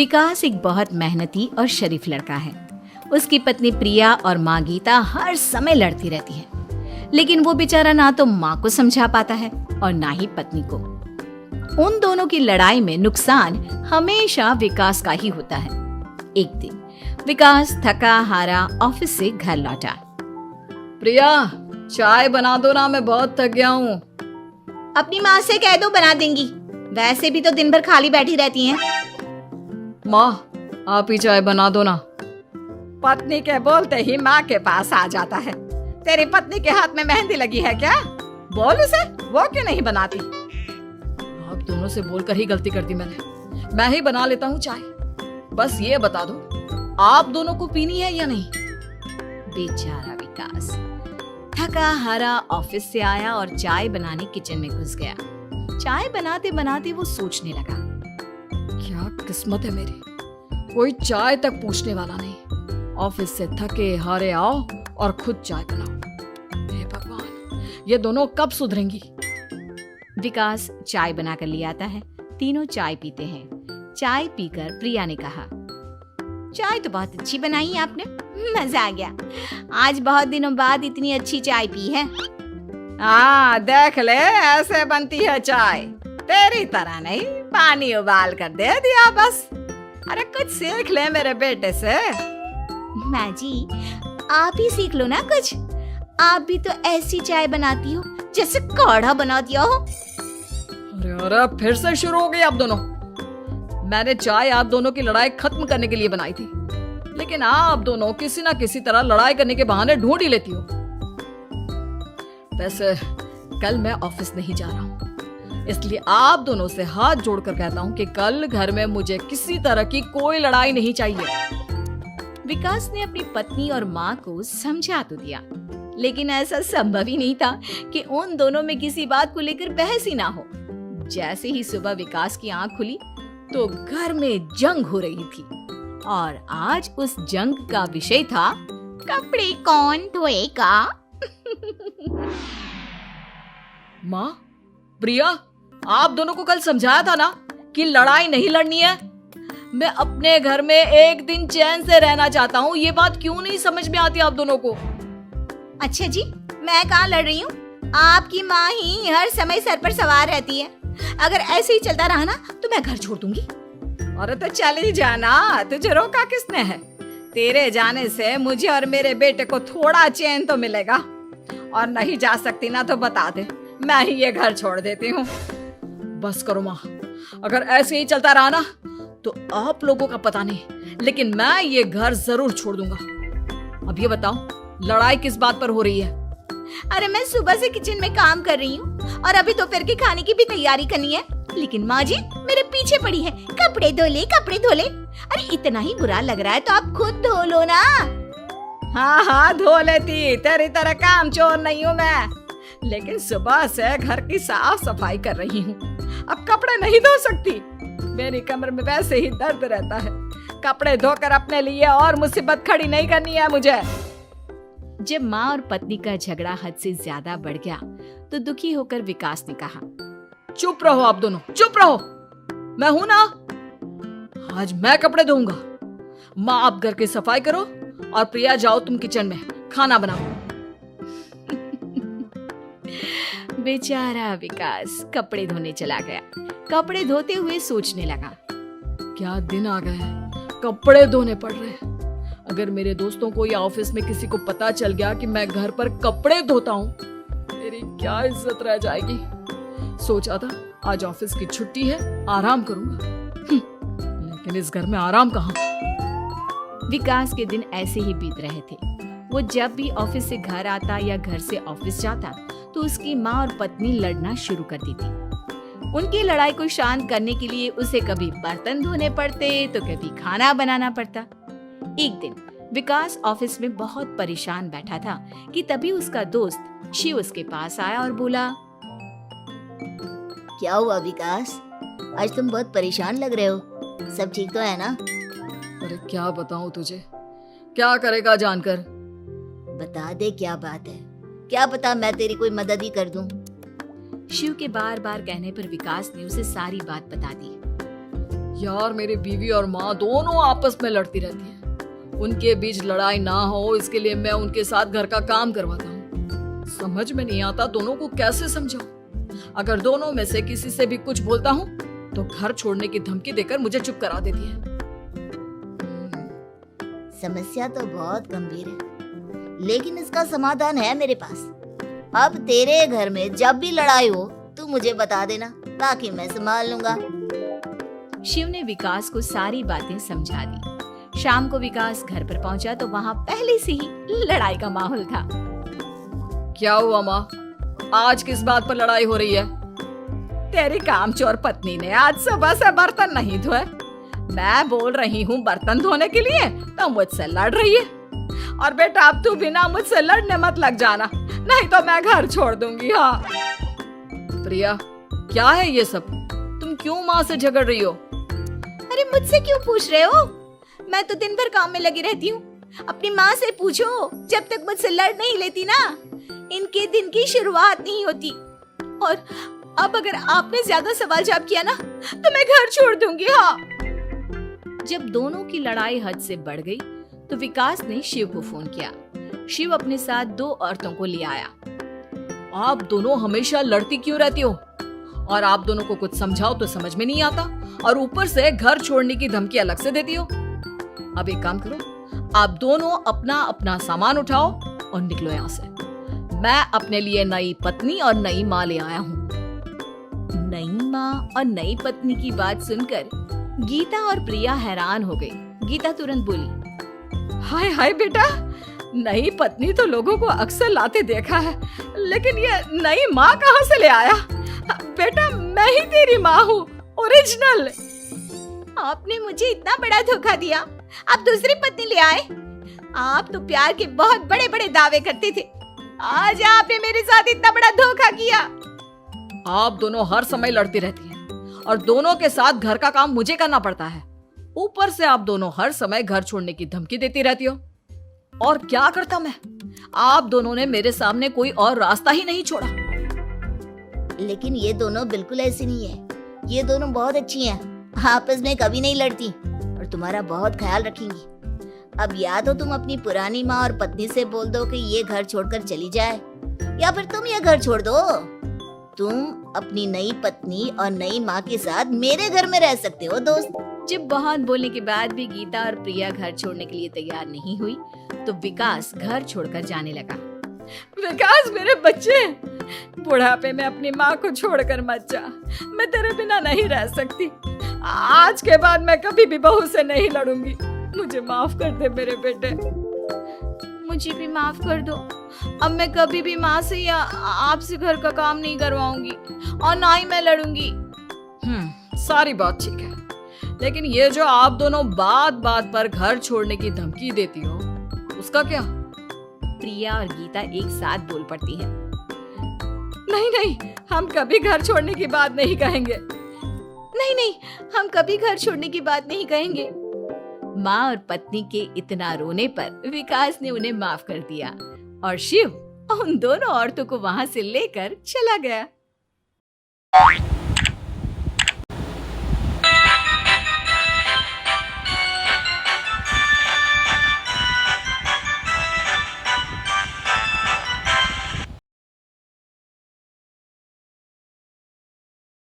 विकास एक बहुत मेहनती और शरीफ लड़का है। उसकी पत्नी प्रिया और माँ गीता हर समय लड़ती रहती है, लेकिन वो बेचारा ना तो माँ को समझा पाता है और ना ही पत्नी को। उन दोनों की लड़ाई में नुकसान हमेशा विकास का ही होता है। एक दिन विकास थका हारा ऑफिस से घर लौटा। प्रिया, चाय बना दो ना, मैं बहुत थक गया हूँ। अपनी माँ से कह दो, बना देंगी। वैसे भी तो दिन भर खाली बैठी रहती हैं। माँ, आप ही चाय बना दो ना। पत्नी के बोलते ही माँ के पास आ जाता है। तेरी पत्नी के हाथ में मेहंदी लगी है क्या? बोल उसे, वो क्यों नहीं बनाती? आप दोनों से बोलकर ही गलती कर दी मैंने। मैं ही बना लेता हूँ चाय। बस ये बता दो, आप दोनों को पीनी है या नहीं? बेचारा विकास थका हारा ऑफिस से आया और चाय बनाने किचन में घुस गया। चाय बनाते बनाते वो सोचने लगा, क्या किस्मत है मेरी, कोई चाय तक पूछने वाला नहीं। ऑफिस से थके हारे आओ और खुद चाय बनाओ। हे भगवान, ये दोनों कब सुधरेंगी? विकास चाय बनाकर ले आता है। तीनों चाय पीते हैं। चाय पीकर प्रिया ने कहा, चाय तो बहुत अच्छी बनाई है आपने, मजा आ गया। आज बहुत दिनों बाद इतनी अच्छी चाय पी है। हाँ, देख ले, ऐसे बनती है चाय। तेरी तरह नहीं, पानी उबाल कर दे दिया बस। अरे कुछ सीख ले मेरे बेटे से। माँ जी, आप ही सीख लो ना कुछ। आप भी तो ऐसी चाय बनाती हो जैसे काढ़ा बना दिया हो। अरे फिर से शुरू हो गई आप दोनों। मैंने चाय आप दोनों की लड़ाई खत्म करने के लिए बनाई थी, लेकिन आप दोनों किसी ना किसी तरह लड़ाई करने के बहाने ढूंढ ही लेती हो। वैसे कल मैं ऑफिस नहीं जा रहा हूँ, इसलिए आप दोनों से हाथ जोड़कर कहता हूँ कि कल घर में मुझे किसी तरह की कोई लड़ाई नहीं चाहिए। विकास ने अपनी पत्नी और माँ को समझा तो दिया, लेकिन ऐसा संभव ही नहीं था कि उन दोनों में किसी बात को लेकर बहस ही ना हो। जैसे ही सुबह विकास की आंख खुली तो घर में जंग हो रही थी, और आज उस जंग का विषय था कपड़े कौन धोएगा। माँ, प्रिया, आप दोनों को कल समझाया था ना कि लड़ाई नहीं लड़नी है। मैं अपने घर में एक दिन चैन से रहना चाहता हूँ। ये बात क्यों नहीं समझ में आती आप दोनों को? अच्छा जी, मैं कहाँ लड़ रही हूँ? आपकी माँ ही हर समय सर पर सवार रहती है। अगर ऐसे ही चलता रहा ना तो मैं घर छोड़ दूंगी। अरे तो चली जाना, तुझे रोका किसने है? तेरे जाने से मुझे और मेरे बेटे को थोड़ा चैन तो मिलेगा। और नहीं जा सकती ना तो बता दे, मैं ही ये घर छोड़ देती हूँ। बस करो माँ, अगर ऐसे ही चलता रहा ना तो आप लोगों का पता नहीं, लेकिन मैं ये घर जरूर छोड़ दूंगा। अब ये बताओ, लड़ाई किस बात पर हो रही है? अरे मैं सुबह से किचन में काम कर रही हूँ और अभी दोपहर के खाने की भी तैयारी करनी है, लेकिन माँ जी मेरे पीछे पड़ी है, कपड़े धो ले, कपड़े धो ले। अरे इतना ही बुरा लग रहा है तो आप खुद धो लो ना। हाँ हाँ, धो लेती, तेरी तरह काम चोर नहीं हूँ मैं, लेकिन सुबह से घर की साफ सफाई कर रही हूँ, अब कपड़े नहीं धो सकती। मेरी कमर में वैसे ही दर्द रहता है। कपड़े धोकर अपने लिए और मुसीबत खड़ी नहीं करनी है मुझे। जब माँ और पत्नी का झगड़ा हद से ज्यादा बढ़ गया तो दुखी होकर विकास ने कहा, चुप रहो आप दोनों, चुप रहो। मैं हूं ना, आज मैं कपड़े धोऊंगा। माँ, आप घर की सफाई करो और प्रिया, जाओ तुम किचन में खाना बनाओ। बेचारा विकास कपड़े धोने चला गया। कपड़े धोते हुए सोचने लगा, क्या दिन आ गए हैं, कपड़े धोने पड़ रहे हैं। अगर मेरे दोस्तों को या ऑफिस में किसी को पता चल गया कि मैं घर पर कपड़े धोता हूँ, मेरी क्या इज्जत रह जाएगी। सोचा था आज ऑफिस की छुट्टी है, आराम करूंगा, लेकिन इस घर में आराम कहाँ। विकास के दिन ऐसे ही बीत रहे थे। वो जब भी ऑफिस से घर आता या घर से ऑफिस जाता तो उसकी माँ और पत्नी लड़ना शुरू कर दी थी। उनकी लड़ाई को शांत करने के लिए उसे कभी बर्तन धोने पड़ते तो कभी खाना बनाना पड़ता। एक दिन विकास ऑफिस में बहुत परेशान बैठा था कि तभी उसका दोस्त शिव उसके पास आया और बोला, क्या हुआ विकास, आज तुम बहुत परेशान लग रहे हो, सब ठीक तो है ना? अरे क्या बताऊं तुझे, क्या करेगा जानकर। बता दे क्या बात है, क्या पता मैं तेरी कोई मदद ही कर दूं। शिव के बार बार कहने पर विकास ने उसे सारी बात बता दी। यार मेरी बीवी और माँ दोनों आपस में लड़ती रहती हैं। उनके बीच लड़ाई ना हो इसके लिए मैं उनके साथ घर का काम करवाता हूँ। समझ में नहीं आता दोनों को कैसे समझाऊं। अगर दोनों में से किसी से भी कुछ बोलता हूँ तो घर छोड़ने की धमकी देकर मुझे चुप करा देती है। समस्या तो बहुत गंभीर है, लेकिन इसका समाधान है मेरे पास। अब तेरे घर में जब भी लड़ाई हो तू मुझे बता देना, बाकी मैं संभाल लूंगा। शिव ने विकास को सारी बातें समझा दी। शाम को विकास घर पर पहुंचा तो वहां पहले से ही लड़ाई का माहौल था। क्या हुआ माँ, आज किस बात पर लड़ाई हो रही है? तेरी कामचोर पत्नी ने आज सुबह से बर्तन नहीं धोए। मैं बोल रही हूँ बर्तन धोने के लिए तो मुझसे लड़ रही है। और बेटा अब तू बिना मुझसे लड़ने मत लग जाना, नहीं तो मैं घर छोड़ दूंगी। हाँ प्रिया, क्या है ये सब? तुम क्यों माँ से झगड़ रही हो? अरे मुझसे क्यों पूछ रहे हो? मैं तो दिन भर काम में लगी रहती हूँ। अपनी माँ से पूछो, जब तक मुझसे लड़ नहीं लेती ना इनके दिन की शुरुआत नहीं होती। और अब अगर आपने ज्यादा सवाल जवाब किया ना तो मैं घर छोड़ दूंगी। हाँ। जब दोनों की लड़ाई हद से बढ़ गई तो विकास ने शिव को फोन किया। शिव अपने साथ 2 औरतों को ले आया। आप दोनों हमेशा लड़ती क्यों रहती हो? और आप दोनों को कुछ समझाओ तो समझ में नहीं आता, और ऊपर से घर छोड़ने की धमकी अलग से देती हो। अब एक काम करो, आप दोनों अपना अपना सामान उठाओ और निकलो यहाँ से। मैं अपने लिए नई पत्नी और नई माँ ले आया हूँ। नई माँ और नई पत्नी की बात सुनकर गीता और प्रिया हैरान हो गई। गीता तुरंत बोली, हाय हाय बेटा, नई पत्नी तो लोगों को अक्सर लाते देखा है, लेकिन ये नई माँ कहाँ से ले आया? बेटा मैं ही तेरी माँ हूँ, ओरिजिनल। आपने मुझे इतना बड़ा धोखा दिया, आप दूसरी पत्नी ले आए। आप तो प्यार के बहुत बड़े बड़े दावे करते थे, आज आपने मेरे साथ इतना बड़ा धोखा किया। आप दोनों हर समय लड़ती रहती हैं और दोनों के साथ घर का काम मुझे करना पड़ता है। ऊपर से आप दोनों हर समय घर छोड़ने की धमकी देती रहती हो। और क्या करता मैं? आप दोनों ने मेरे सामने कोई और रास्ता ही नहीं छोड़ा। लेकिन ये दोनों बिल्कुल ऐसी नहीं है। ये दोनों बहुत अच्छी हैं, आपस में कभी नहीं लड़ती और तुम्हारा बहुत ख्याल रखेंगी। अब या तो तुम अपनी पुरानी माँ और पत्नी से बोल दो कि ये घर छोड़कर चली जाए, या फिर तुम ये घर छोड़ दो। तुम अपनी नई पत्नी और नई माँ के साथ मेरे घर में रह सकते हो दोस्त। जब बहुत बोलने के बाद भी गीता और प्रिया घर छोड़ने के लिए तैयार नहीं हुई तो विकास घर छोड़कर जाने लगा। विकास मेरे बच्चे, बुढ़ापे में अपनी माँ को छोड़कर मत जा। मैं तेरे बिना नहीं रह सकती। आज के बाद मैं कभी भी बहू से नहीं लड़ूंगी। मुझे माफ कर दे मेरे बेटे। मुझे भी माफ कर दो। अब मैं कभी भी माँ से या आपसे घर का काम नहीं करवाऊंगी और ना ही मैं लड़ूंगी। सारी बात ठीक है, लेकिन ये जो आप दोनों बात बात पर घर छोड़ने की धमकी देती हो, उसका क्या? प्रिया और गीता एक साथ बोल पड़ती हैं। नहीं नहीं, हम कभी घर छोड़ने की बात नहीं कहेंगे। नहीं नहीं, हम कभी घर छोड़ने की बात नहीं कहेंगे। माँ और पत्नी के इतना रोने पर विकास ने उन्हें माफ कर दिया और शिव उन दोनों औरतों को वहां से लेकर चला गया।